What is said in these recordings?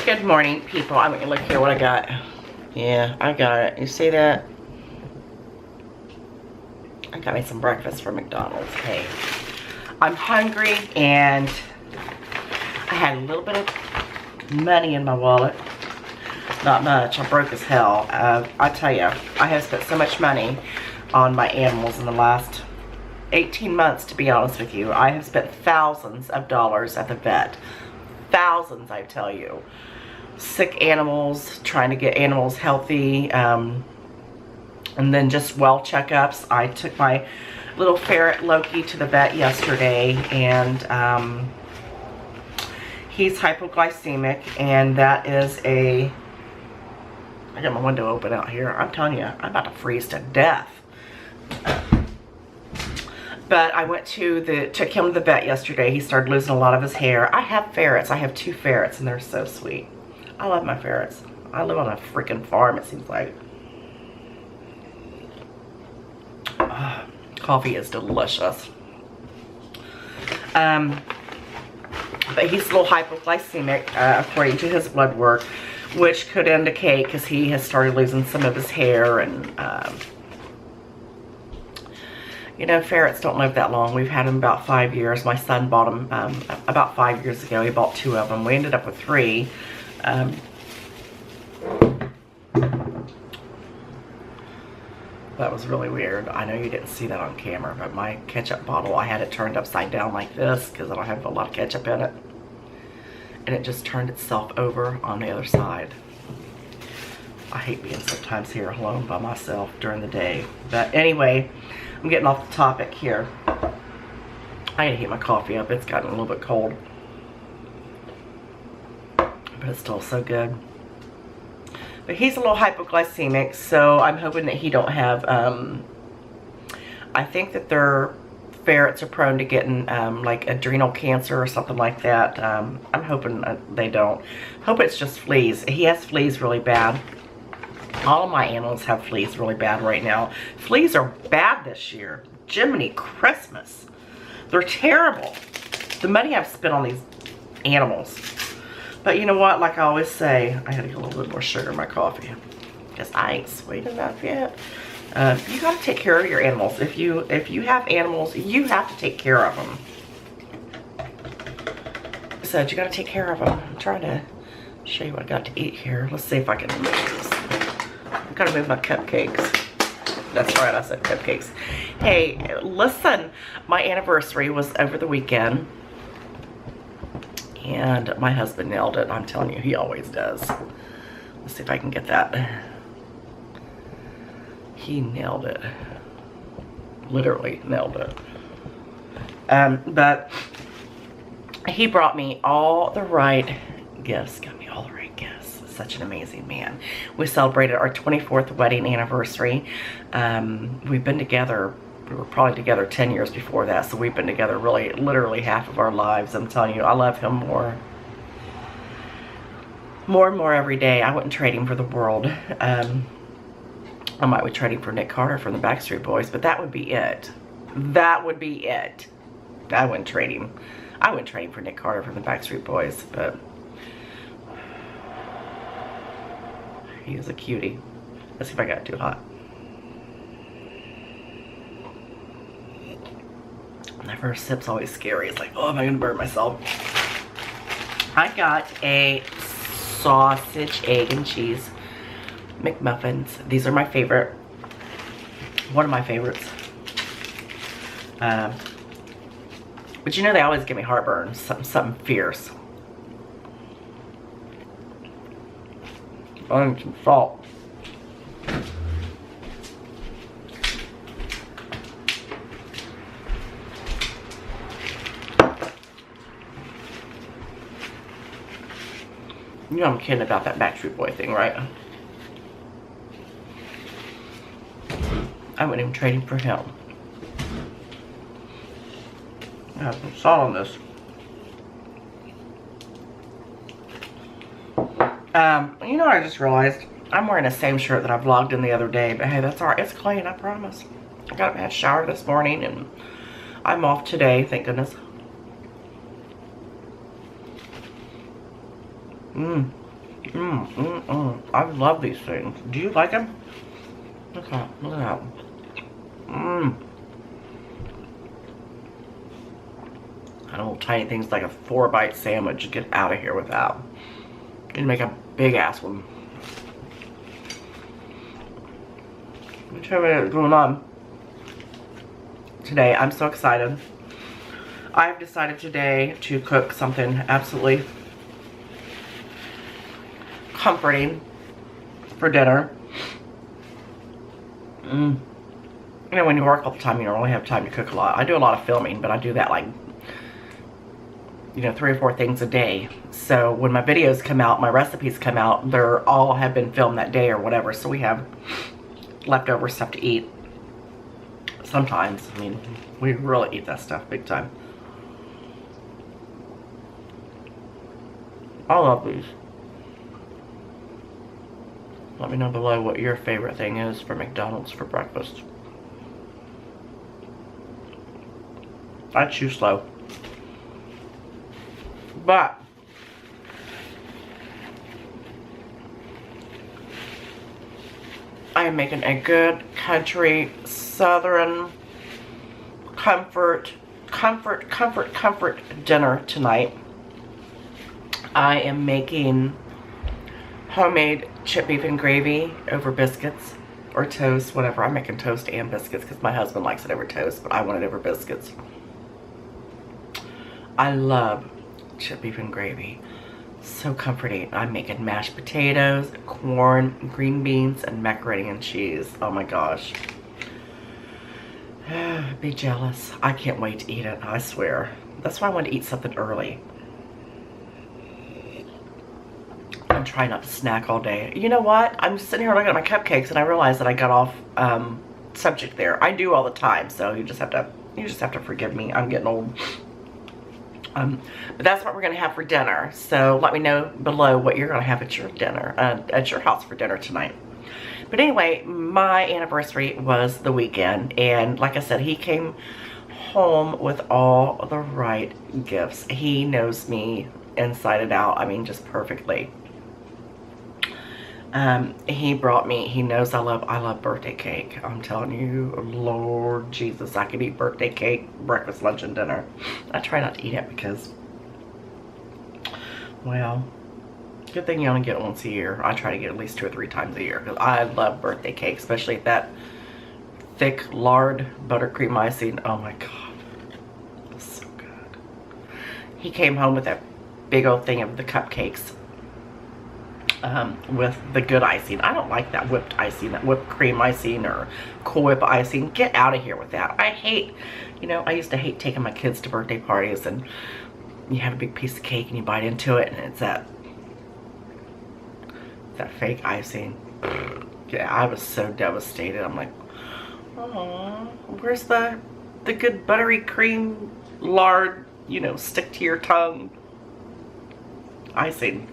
Good morning, people. I'm gonna look here what I got. Yeah, I got it. You see that? I got me some breakfast from McDonald's. Hey, I'm hungry and I had a little bit of money in my wallet. Not much. I'm broke as hell. I tell you, I have spent so much money on my animals in the last 18 months, to be honest with you. I have spent thousands of dollars at the vet. Thousands, I tell you. Sick animals, trying to get animals healthy, and then just well checkups. I took my little ferret Loki to the vet yesterday, and he's hypoglycemic, and that is I got my window open out here. I'm telling you, I'm about to freeze to death. But I took him to the vet yesterday. He started losing a lot of his hair. I have ferrets. I have 2 ferrets, and they're so sweet. I love my ferrets. I live on a freaking farm, it seems like. Coffee is delicious. But he's a little hypoglycemic, according to his blood work, which could indicate, because he has started losing some of his hair, and you know, ferrets don't live that long. We've had them about 5 years. My son bought them about 5 years ago. He bought 2 of them. We ended up with 3. That was really weird. I know you didn't see that on camera, but my ketchup bottle, I had it turned upside down like this because I don't have a lot of ketchup in it. And it just turned itself over on the other side. I hate being sometimes here alone by myself during the day. But anyway, I'm getting off the topic here. I gotta heat my coffee up. It's gotten a little bit cold. But it's still so good. But he's a little hypoglycemic, so I'm hoping that he don't have, I think that their ferrets are prone to getting like adrenal cancer or something like that. I'm hoping they don't. Hope it's just fleas. He has fleas really bad. All of my animals have fleas really bad right now. Fleas are bad this year. Jiminy Christmas. They're terrible. The money I've spent on these animals. But you know what? Like I always say, I gotta get a little bit more sugar in my coffee. Because I ain't sweet enough yet. You gotta take care of your animals. If you have animals, you have to take care of them. So you gotta take care of them. I'm trying to show you what I got to eat here. Let's see if I can move this. I've got to move my cupcakes. That's right, I said cupcakes. Hey, listen, my anniversary was over the weekend. And my husband nailed it. I'm telling you, he always does. Let's see if I can get that. He nailed it. Literally nailed it. But he brought me all the right gifts. Got me all the right gifts. Such an amazing man. We celebrated our 24th wedding anniversary. We've been together, we were probably together 10 years before that, so we've been together really, literally half of our lives. I'm telling you, I love him more and more every day. I wouldn't trade him for the world. I might would trade him for Nick Carter from the Backstreet Boys, but that would be it. That would be it. I wouldn't trade him. I wouldn't trade him for Nick Carter from the Backstreet Boys, but he is a cutie. Let's see if I got it too hot. My first sip's always scary. It's like, oh, am I gonna burn myself? I got a sausage, egg, and cheese McMuffins. These are my favorite. One of my favorites. But you know they always give me heartburn. Something fierce. I need some salt. You know I'm kidding about that Backstreet Boy thing, right? I wouldn't even trade him for him. I have some salt on this. You know, I just realized I'm wearing the same shirt that I vlogged in the other day, but hey, that's alright. It's clean, I promise. I got up and had a shower this morning, and I'm off today, thank goodness. I love these things. Do you like them? Look at that. I don't tiny things like a 4-bite sandwich. Get out of here with that. You need to make a big ass one. Let me tell you what's going on today. I'm so excited. I've decided today to cook something absolutely comforting for dinner. You know, when you work all the time, you don't really have time to cook a lot. I do a lot of filming, but I do that like, you know, 3 or 4 things a day. So when my videos come out, my recipes come out, they're all have been filmed that day or whatever. So we have leftover stuff to eat. Sometimes, I mean, we really eat that stuff big time. I love these. Let me know below what your favorite thing is for McDonald's for breakfast. I chew slow. But I am making a good country southern comfort dinner tonight. I am making homemade chip beef and gravy over biscuits or toast, whatever. I'm making toast and biscuits because my husband likes it over toast, but I want it over biscuits. I love chip beef and gravy. So comforting. I'm making mashed potatoes, corn, green beans, and macaroni and cheese. Oh my gosh. Be jealous. I can't wait to eat it, I swear. That's why I want to eat something early. I'm trying not to snack all day. You know what? I'm just sitting here looking at my cupcakes and I realized that I got off subject there. I do all the time, so you just have to forgive me. I'm getting old. But that's what we're gonna have for dinner. So let me know below what you're gonna have at your dinner, at your house for dinner tonight. But anyway, my anniversary was the weekend, and like I said, he came home with all the right gifts. He knows me inside and out. I mean, just perfectly. He brought me, he knows I love birthday cake. I'm telling you, Lord Jesus, I could eat birthday cake, breakfast, lunch, and dinner. I try not to eat it because, well, good thing you only get it once a year. I try to get at least 2 or 3 times a year because I love birthday cake, especially that thick lard buttercream icing. Oh my God, it's so good. He came home with a big old thing of the cupcakes. With the good icing. I don't like that whipped icing, that whipped cream icing or Cool Whip icing. Get out of here with that. I hate, you know, I used to hate taking my kids to birthday parties and you have a big piece of cake and you bite into it and it's that fake icing. Yeah, I was so devastated. I'm like, oh, where's the good buttery cream lard, you know, stick to your tongue icing.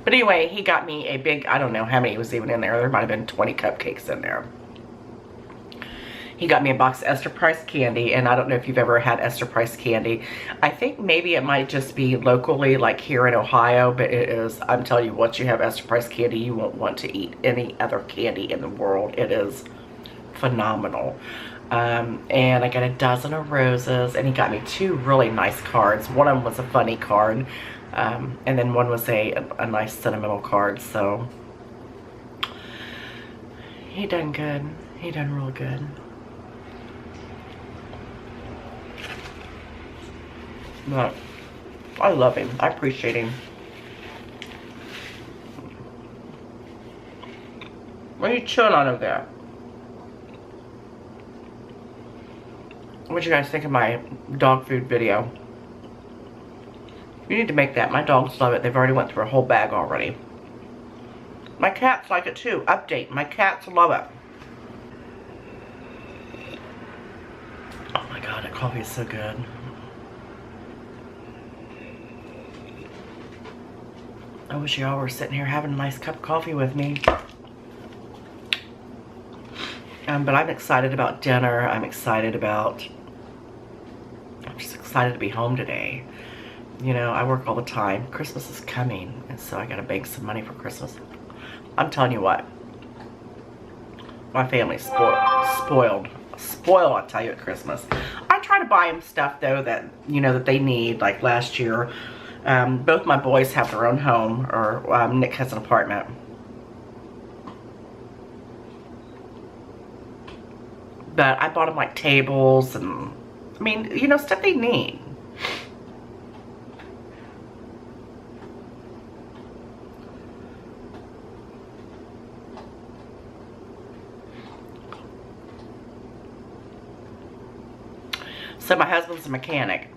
But anyway, he got me a big, I don't know how many was even in there. There might have been 20 cupcakes in there. He got me a box of Esther Price candy, and I don't know if you've ever had Esther Price candy. I think maybe it might just be locally, like here in Ohio, but it is, I'm telling you, once you have Esther Price candy, you won't want to eat any other candy in the world. It is phenomenal. And I got a dozen of roses, and he got me 2 really nice cards. One of them was a funny card. And then one was a nice sentimental card, so he done good. He done real good. But I love him. I appreciate him. What are you chewing on over there? What you guys think of my dog food video? You need to make that. My dogs love it. They've already went through a whole bag already. My cats like it too. Update. My cats love it. Oh my God, that coffee is so good. I wish y'all were sitting here having a nice cup of coffee with me. But I'm excited about dinner. I'm just excited to be home today. You know, I work all the time. Christmas is coming, and so I gotta bank some money for Christmas. I'm telling you what, my family's spoiled, I tell you, at Christmas. I try to buy them stuff though that, you know, that they need. Like last year, both my boys have their own home, or Nick has an apartment. But I bought them like tables and, I mean, you know, stuff they need. So my husband's a mechanic,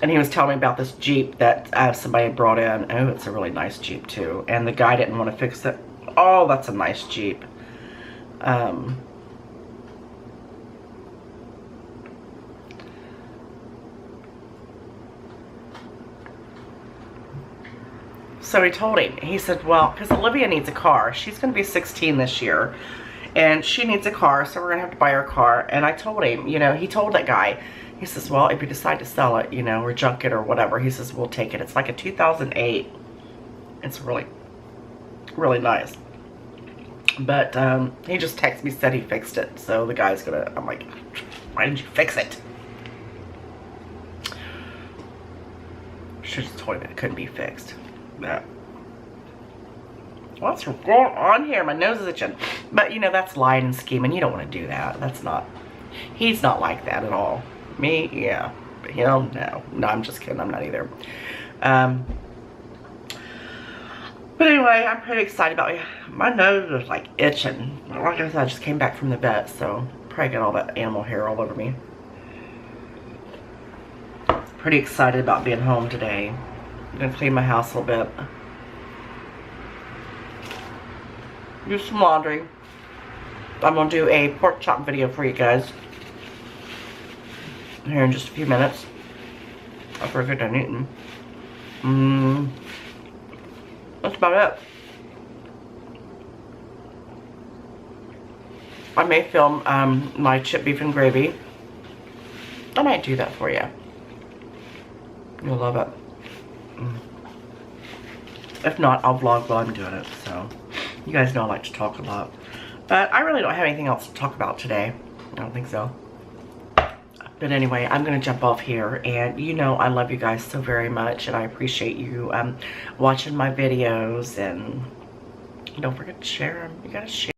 and he was telling me about this Jeep that somebody had brought in. Oh, it's a really nice Jeep too. And the guy didn't want to fix it. Oh, that's a nice Jeep. So he told him, he said, well, because Olivia needs a car. She's going to be 16 this year, and she needs a car, so we're going to have to buy her a car. And I told him, you know, he told that guy, he says, well, if you decide to sell it, you know, or junk it or whatever, he says, we'll take it. It's like a 2008. It's really, really nice. But he just texted me, said he fixed it. So the guy's going to, I'm like, why didn't you fix it? Should have told him it couldn't be fixed. But what's going on here? My nose is itching. But, you know, that's lying and scheming. You don't want to do that. That's not, he's not like that at all. Me, yeah. But him, no. No, I'm just kidding. I'm not either. But anyway, I'm pretty excited about it. My nose is like itching. Like I said, I just came back from the vet, so probably got all that animal hair all over me. Pretty excited about being home today. I'm gonna clean my house a little bit. Do some laundry. I'm gonna do a pork chop video for you guys here in just a few minutes. After I get done eating. That's about it. I may film my chip beef and gravy. I might do that for you. You'll love it. If not, I'll vlog while I'm doing it. So, you guys know I like to talk a lot. But I really don't have anything else to talk about today. I don't think so. But anyway, I'm going to jump off here. And you know I love you guys so very much. And I appreciate you watching my videos. And don't forget to share them. You got to share.